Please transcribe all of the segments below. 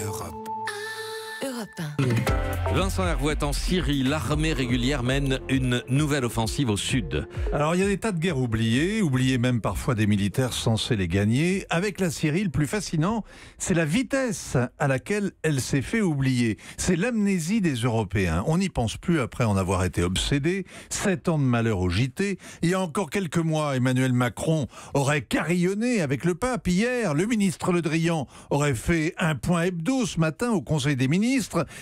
Europe. Europe 1. Vincent Hervouet, en Syrie, l'armée régulière mène une nouvelle offensive au sud. Alors il y a des tas de guerres oubliées même parfois des militaires censés les gagner. Avec la Syrie, le plus fascinant, c'est la vitesse à laquelle elle s'est fait oublier. C'est l'amnésie des Européens. On n'y pense plus après en avoir été obsédé. 7 ans de malheur au JT. Il y a encore quelques mois, Emmanuel Macron aurait carillonné avec le pape. Hier, le ministre Le Drian aurait fait un point hebdo ce matin au Conseil des ministres.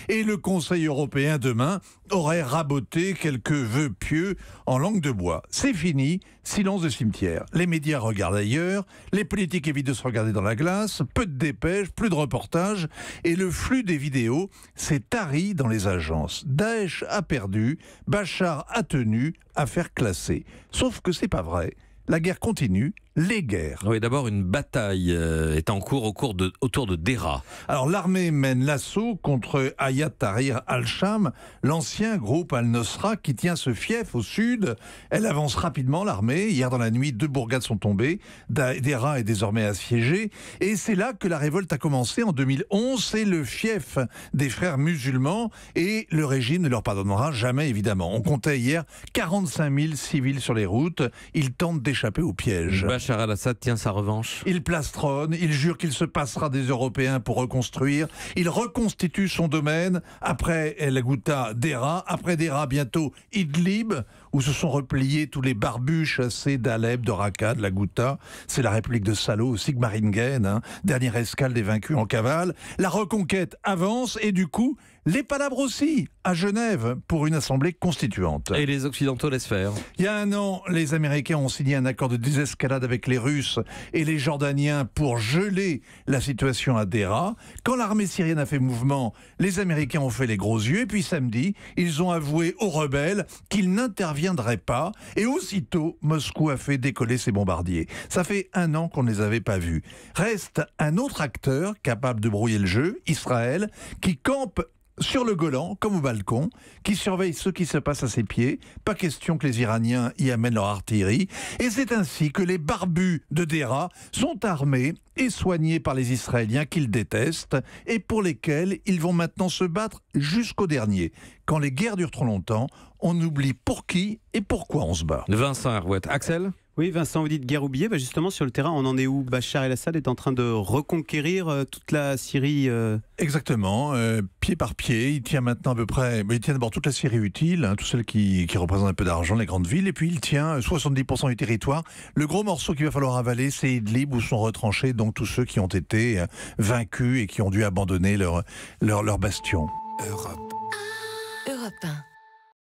Et le Conseil européen demain aurait raboté quelques vœux pieux en langue de bois. C'est fini, silence de cimetière. Les médias regardent ailleurs, les politiques évitent de se regarder dans la glace, peu de dépêches, plus de reportages, et le flux des vidéos s'est tari dans les agences. Daesh a perdu, Bachar a tenu, affaire classée. Sauf que c'est pas vrai. La guerre continue, les guerres. Oui, d'abord, une bataille est en cours autour de Deraa. Alors l'armée mène l'assaut contre Hayat Tahrir al-Sham, l'ancien groupe al-Nosra qui tient ce fief au sud. Elle avance rapidement, l'armée. Hier dans la nuit, 2 bourgades sont tombées. Deraa est désormais assiégée. Et c'est là que la révolte a commencé en 2011. C'est le fief des frères musulmans et le régime ne leur pardonnera jamais, évidemment. On comptait hier 45 000 civils sur les routes. Ils tentent d'échapper au piège. Bachar al-Assad tient sa revanche. Il plastronne, il jure qu'il se passera des Européens pour reconstruire. Il reconstitue son domaine. Après la Ghouta, Deraa. Après Deraa, bientôt Idlib, où se sont repliés tous les barbus chassés d'Alep, de Raqqa, de la Ghouta. C'est la République de Salo, Sigmaringen, dernière escale des vaincus en cavale. La reconquête avance et du coup, les palabres aussi, à Genève, pour une assemblée constituante. Et les Occidentaux laissent faire. Il y a un an, les Américains ont signé un accord de désescalade avec les Russes et les Jordaniens pour geler la situation à Deraa. Quand l'armée syrienne a fait mouvement, les Américains ont fait les gros yeux. Et puis samedi, ils ont avoué aux rebelles qu'ils n'interviendraient pas. Et aussitôt, Moscou a fait décoller ses bombardiers. Ça fait un an qu'on ne les avait pas vus. Reste un autre acteur capable de brouiller le jeu, Israël, qui campe sur le Golan, comme au balcon, qui surveille ce qui se passe à ses pieds. Pas question que les Iraniens y amènent leur artillerie. Et c'est ainsi que les barbus de Deraa sont armés et soignés par les Israéliens qu'ils détestent et pour lesquels ils vont maintenant se battre jusqu'au dernier. Quand les guerres durent trop longtemps, on oublie pour qui et pourquoi on se bat. Vincent Hervouet. Axel ? Oui, Vincent, vous dites guerre oubliée. Justement, sur le terrain, on en est où? Bachar el-Assad est en train de reconquérir toute la Syrie Exactement, pied par pied. Il tient maintenant à peu près... Il tient d'abord toute la Syrie utile, toutes celles qui représentent un peu d'argent, les grandes villes. Et puis il tient 70% du territoire. Le gros morceau qu'il va falloir avaler, c'est Idlib, où sont retranchés donc tous ceux qui ont été vaincus et qui ont dû abandonner leur bastion. Europe. Europe 1.